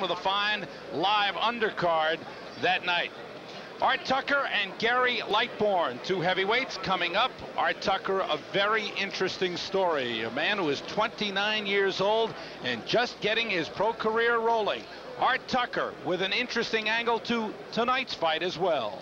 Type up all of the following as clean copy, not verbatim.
with a fine live undercard that night. Art Tucker and Gary Lightbourne, two heavyweights coming up. Art Tucker, a very interesting story. A man who is 29 years old and just getting his pro career rolling. Art Tucker with an interesting angle to tonight's fight as well.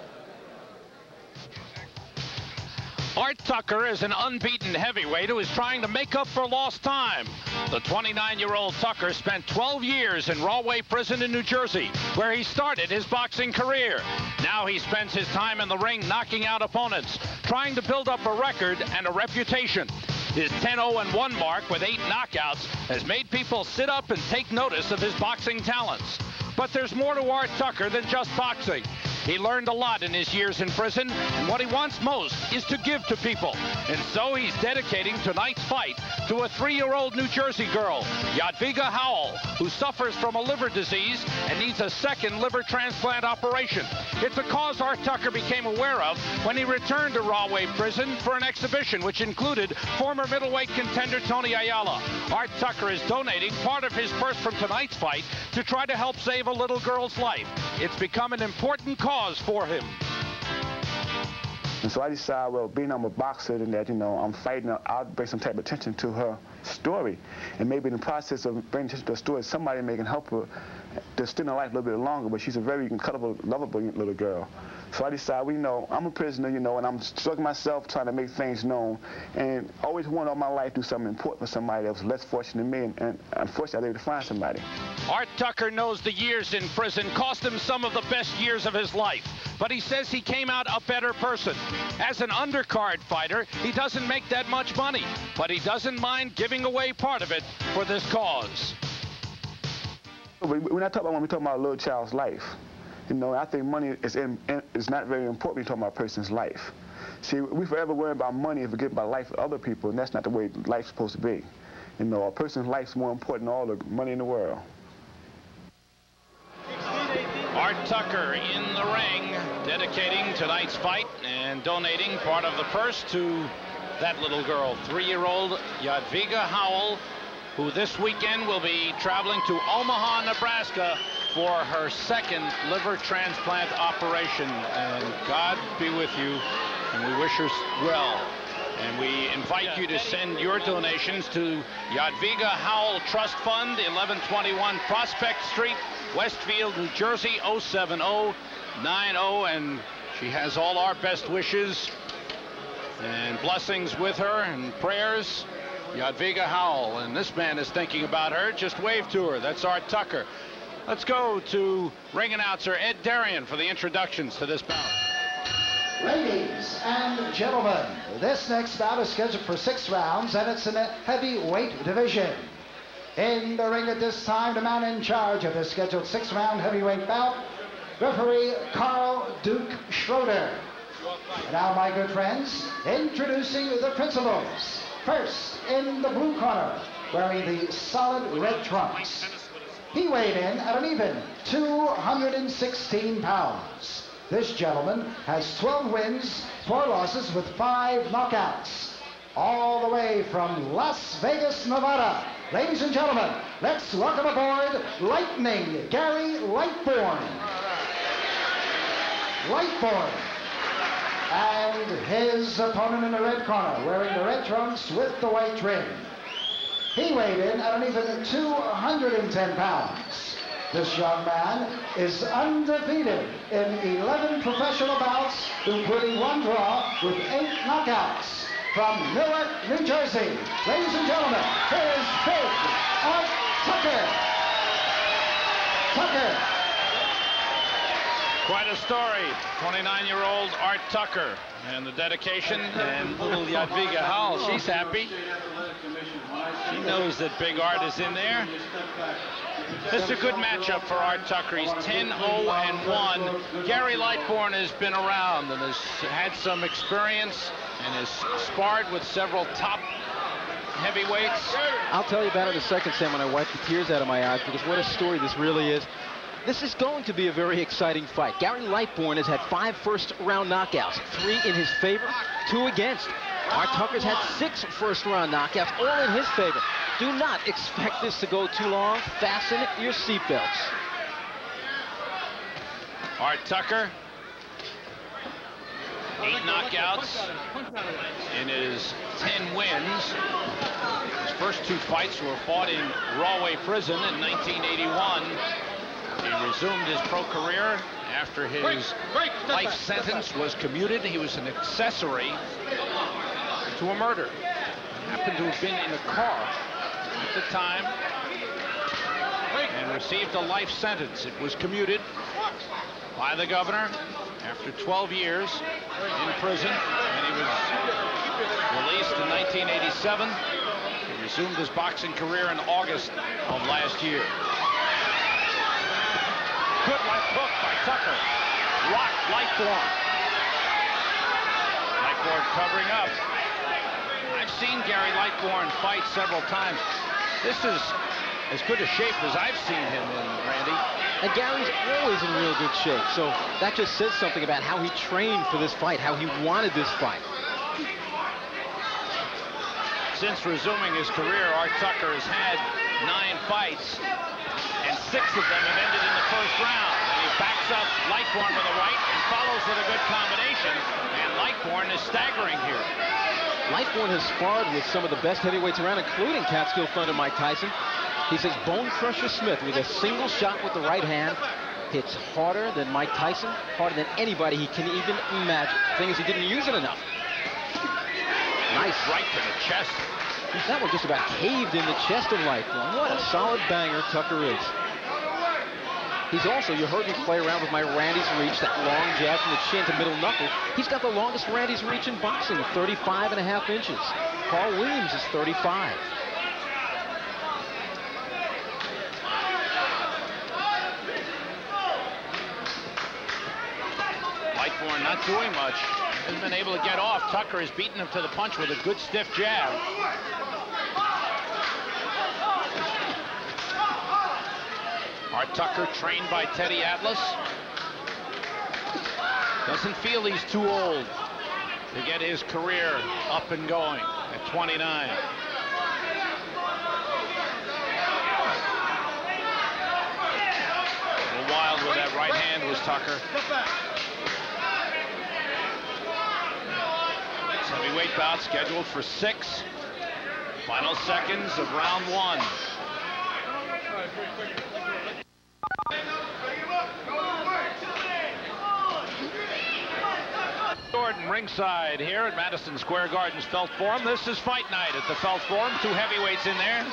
Art Tucker is an unbeaten heavyweight who is trying to make up for lost time. The 29-year-old Tucker spent 12 years in Rahway Prison in New Jersey, where he started his boxing career. Now he spends his time in the ring knocking out opponents, trying to build up a record and a reputation. His 10-0-1 mark with 8 knockouts has made people sit up and take notice of his boxing talents. But there's more to Art Tucker than just boxing. He learned a lot in his years in prison, and what he wants most is to give to people. And so he's dedicating tonight's fight to a 3-year-old New Jersey girl, Jadwiga Howell, who suffers from a liver disease and needs a second liver transplant operation. It's a cause Art Tucker became aware of when he returned to Rahway Prison for an exhibition which included former middleweight contender Tony Ayala. Art Tucker is donating part of his purse from tonight's fight to try to help save a little girl's life. It's become an important cause for him. And so I decided, well, being I'm a boxer and that, I'm fighting, I'll bring some type of attention to her story. And maybe in the process of bringing attention to her story, somebody may can help her to stay in her life a little bit longer, but she's a very incredible, lovable little girl. So I decided, well, I'm a prisoner, and I'm struggling myself trying to make things known. And always wanted all my life to do something important for somebody that was less fortunate than me, and unfortunately I was able to find somebody. Art Tucker knows the years in prison cost him some of the best years of his life, but he says he came out a better person. As an undercard fighter, he doesn't make that much money, but he doesn't mind giving away part of it for this cause. When I talk about when we talk about a little child's life, I think money is not very important when you talk about a person's life. See, we forever worry about money and forget about life of other people, and that's not the way life's supposed to be. A person's life's more important than all the money in the world. Art Tucker in the ring, dedicating tonight's fight and donating part of the purse to that little girl, 3-year-old Jadwiga Howell, who this weekend will be traveling to Omaha, Nebraska for her second liver transplant operation. And God be with you, and we wish her well. And we invite you to send your donations to Jadwiga Howell Trust Fund, 1121 Prospect Street, Westfield, New Jersey, 07090. And she has all our best wishes and blessings with her and prayers. Jadwiga Howell, and this man is thinking about her. Just wave to her. That's Art Tucker. Let's go to ring announcer Ed Darian for the introductions to this bout. Ladies and gentlemen, this next bout is scheduled for 6 rounds, and it's in the heavyweight division. In the ring at this time, the man in charge of the scheduled 6-round heavyweight bout, referee Carl Duke Schroeder. Now, my good friends, introducing the principals. First, in the blue corner, wearing the solid red trunks. He weighed in at an even 216 pounds. This gentleman has 12 wins, 4 losses with 5 knockouts. All the way from Las Vegas, Nevada. Ladies and gentlemen, let's welcome aboard Lightning Gary Lightbourne. Lightbourne. And his opponent in the red corner, wearing the red trunks with the white trim. He weighed in at an even 210 pounds. This young man is undefeated in 11 professional bouts, including 1 draw with 8 knockouts. From Newark, New Jersey, ladies and gentlemen, here's Big Art Tucker. Tucker. Quite a story. 29-year-old Art Tucker, and the dedication, and little Jadwiga Howell. She's happy. She knows that Big Art is in there. This is a good matchup for Art Tucker. He's 10-0-1. Gary Lightbourne has been around and has had some experience and has sparred with several top heavyweights. I'll tell you about it in a second, Sam, when I wipe the tears out of my eyes, because what a story this really is. This is going to be a very exciting fight. Gary Lightbourne has had 5 first-round knockouts, 3 in his favor, 2 against. Art Tucker's had 6 first-round knockouts, all in his favor. Do not expect this to go too long. Fasten your seatbelts. Art Tucker, 8 knockouts in his 10 wins. His first 2 fights were fought in Rahway Prison in 1981. He resumed his pro career after his life sentence was commuted. He was an accessory to a murder. He happened to have been in a car at the time and received a life sentence. It was commuted by the governor after 12 years in prison, and he was released in 1987. He resumed his boxing career in August of last year. Good left hook by Tucker. Rocked Lightbourne. Lightbourne covering up. I've seen Gary Lightbourne fight several times. This is as good a shape as I've seen him in, Randy. And Gary's always in real good shape, so that just says something about how he trained for this fight, how he wanted this fight. Since resuming his career, Art Tucker has had 9 fights, and 6 of them have ended in the first round. And he backs up Lightbourne with a right and follows with a good combination, and Lightbourne is staggering here. Lightbourne has sparred with some of the best heavyweights around, including Catskill Thunder Mike Tyson. He says Bone Crusher Smith, with a single shot with the right hand, hits harder than Mike Tyson, harder than anybody he can even imagine. The thing is, he didn't use it enough. Nice right to the chest. That one just about caved in the chest of Lightbourne. What a solid banger Tucker is. He's also, you heard me play around with my Randy's reach, that long jab from the chin to middle knuckle. He's got the longest Randy's reach in boxing, 35.5 inches. Carl Williams is 35. Lightbourne not doing much. Hasn't been able to get off. Tucker has beaten him to the punch with a good stiff jab. Art Tucker, trained by Teddy Atlas. Doesn't feel he's too old to get his career up and going at 29. A little wild with that right hand was Tucker. This heavyweight bout scheduled for 6. Final seconds of round 1. Jordan ringside here at Madison Square Garden's Felt Forum. This is fight night at the Felt Forum. 2 heavyweights in there.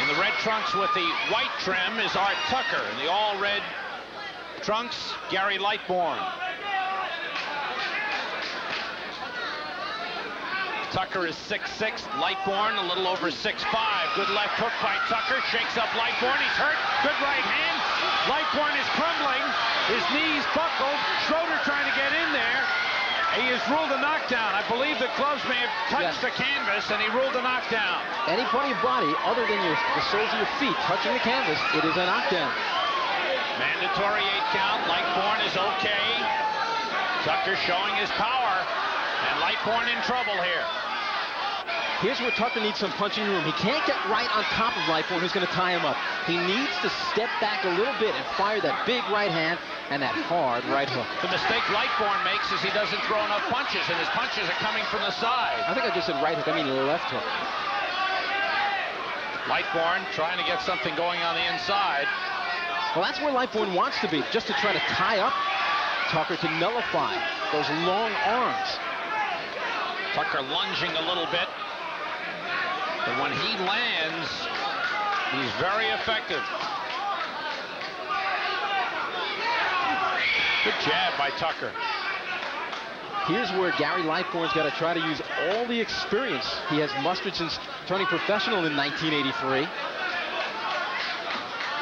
In the red trunks with the white trim is Art Tucker. In the all red trunks, Gary Lightbourne. Tucker is 6'6", Lightbourne a little over 6'5". Good left hook by Tucker, shakes up Lightbourne, he's hurt. Good right hand. Lightbourne is crumbling, his knees buckled. Schroeder trying to get in there. He is ruled a knockdown. I believe the gloves may have touched the canvas, and he ruled a knockdown. Any part of your body other than the soles of your feet touching the canvas, it is a knockdown. Mandatory 8 count. Lightbourne is okay. Tucker showing his power, and Lightbourne in trouble here. Here's where Tucker needs some punching room. He can't get right on top of Lightbourne, who's going to tie him up. He needs to step back a little bit and fire that big right hand and that hard right hook. The mistake Lightbourne makes is he doesn't throw enough punches, and his punches are coming from the side. I think I just said right hook. I mean left hook. Lightbourne trying to get something going on the inside. Well, that's where Lightbourne wants to be, just to try to tie up Tucker to nullify those long arms. Tucker lunging a little bit. But when he lands, he's very effective. Good jab by Tucker. Here's where Gary Lightbourne's got to try to use all the experience he has mustered since turning professional in 1983.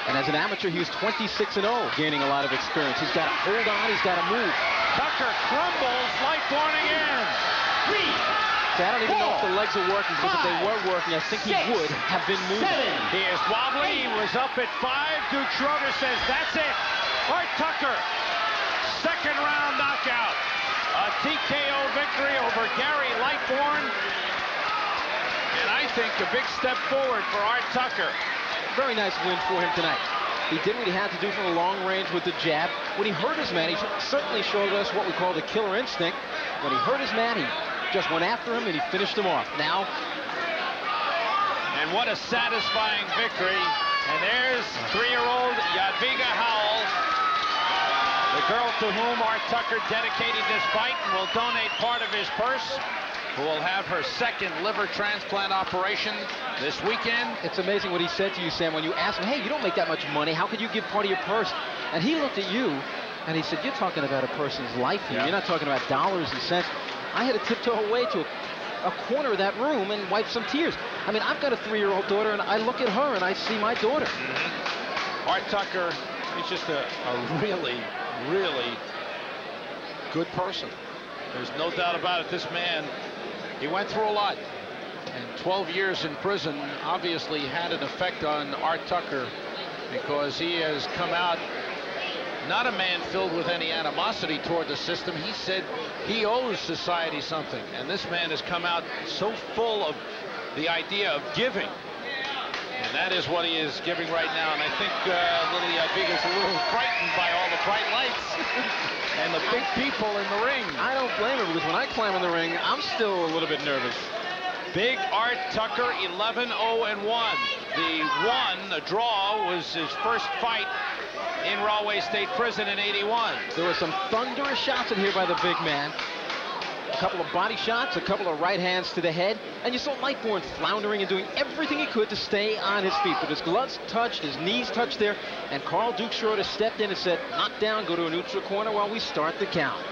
And as an amateur, he was 26-0, gaining a lot of experience. He's got to hold on, he's got to move. Tucker crumbles, Lightbourne again. 3. So I don't even know if the legs are working, because if they were working, I think he would have been moving. He is wobbly. He was up at 5. Duke Schroeder says, that's it. Art Tucker, 2nd round knockout. A TKO victory over Gary Lightbourne. And I think a big step forward for Art Tucker. Very nice win for him tonight. He did what he had to do from the long range with the jab. When he hurt his man, he certainly showed us what we call the killer instinct. When he hurt his man, he just went after him and he finished him off. Now, and what a satisfying victory. And there's 3-year-old Jadwiga Howell, the girl to whom Art Tucker dedicated this fight and will donate part of his purse, who will have her second liver transplant operation this weekend. It's amazing what he said to you, Sam, when you asked him, hey, you don't make that much money. How could you give part of your purse? And he looked at you and he said, you're talking about a person's life here. Yeah. You're not talking about dollars and cents. I had to tiptoe away to a corner of that room and wipe some tears. I mean, I've got a 3-year-old daughter, and I look at her and I see my daughter. Art Tucker is just a really, really good person. There's no doubt about it. This man, he went through a lot. And 12 years in prison obviously had an effect on Art Tucker, because he has come out not a man filled with any animosity toward the system. He said he owes society something. And this man has come out so full of the idea of giving. And that is what he is giving right now. And I think little Jadwiga's a little frightened by all the bright lights and the big people in the ring. I don't blame her, because when I climb in the ring, I'm still a little bit nervous. Big Art Tucker, 11-0-1. The draw was his first fight in Rahway State Prison in '81. There were some thunderous shots in here by the big man. A couple of body shots, a couple of right hands to the head, and you saw Lightbourne floundering and doing everything he could to stay on his feet. But his gloves touched, his knees touched there, and Carl Duke Schroeder stepped in and said, knock down, go to a neutral corner while we start the count.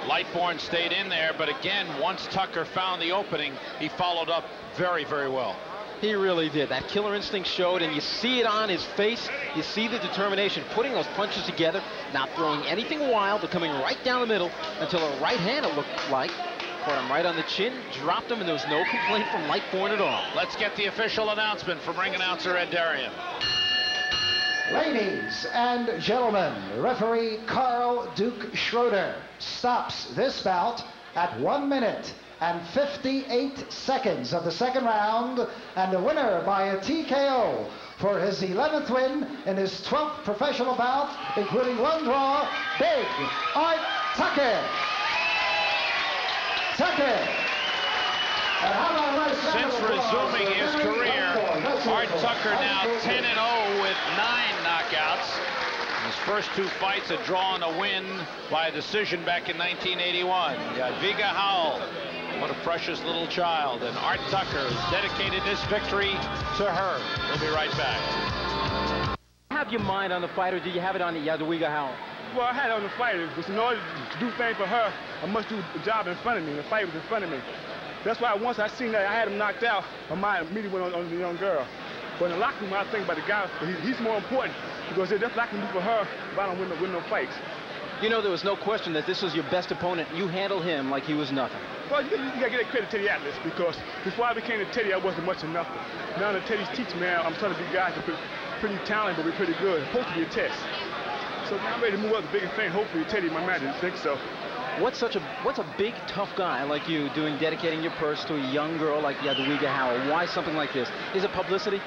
Lightbourne stayed in there, but again, once Tucker found the opening, he followed up very, very well. He really did. That killer instinct showed, and you see it on his face. You see the determination, putting those punches together, not throwing anything wild, but coming right down the middle until a right hand, it looked like, caught him right on the chin, dropped him, and there was no complaint from Lightbourne at all. Let's get the official announcement from ring announcer Ed Darien. Ladies and gentlemen, referee Carl Duke Schroeder stops this bout at 1 minute and 58 seconds of the second round, and the winner by a TKO for his 11th win in his 12th professional bout, including one draw, Big Art Tucker. Since resuming his career, Art Tucker now 10-0 with 9 knockouts. His first 2 fights, a draw and a win by decision back in 1981. Jadwiga Howell, what a precious little child. And Art Tucker dedicated this victory to her. We'll be right back. Have your mind on the fight, or do you have it on the Jadwiga Howell? Well, I had it on the fighter, because in order to do things for her, I must do the job in front of me. The fight was in front of me. That's why once I seen that I had him knocked out, my mind immediately went on the young girl. But in the locker room, I think about the guy, he's more important, because that's what I can do for her if I don't win no fights. You know, there was no question that this was your best opponent. You handled him like he was nothing. Well, you got to give that credit to the athletes, because before I became a Teddy, I wasn't much of nothing. Now that Teddy's teaching me, I'm trying to be guys that are pretty talented, but we're pretty good. It's supposed to be a test. So now I'm ready to move up to bigger thing. Hopefully Teddy, my man, didn't think so. What's a big, tough guy like you doing, dedicating your purse to a young girl like Jadwiga Howell? Why something like this? Is it publicity?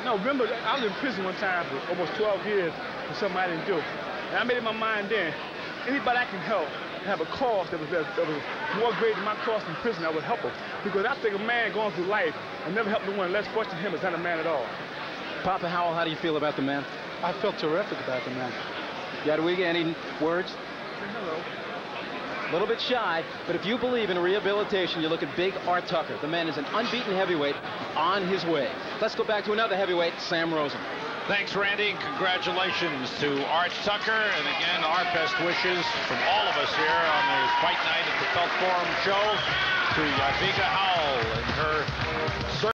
No, remember, I was in prison one time for almost 12 years for something I didn't do. And I made up my mind then, anybody I can help have a cause that was more great than my cause in prison, I would help them. Because I think a man going through life and never help no one less fortunate than him is not a man at all. Papa Howell, how do you feel about the man? I felt terrific about the man. Jadwiga, any words? Hello. A little bit shy, but if you believe in rehabilitation, you look at Big Art Tucker. The man is an unbeaten heavyweight on his way. Let's go back to another heavyweight, Sam Rosen. Thanks, Randy, and congratulations to Art Tucker. And again, our best wishes from all of us here on the Fight Night at the Felt Forum show to Jadwiga Howell and her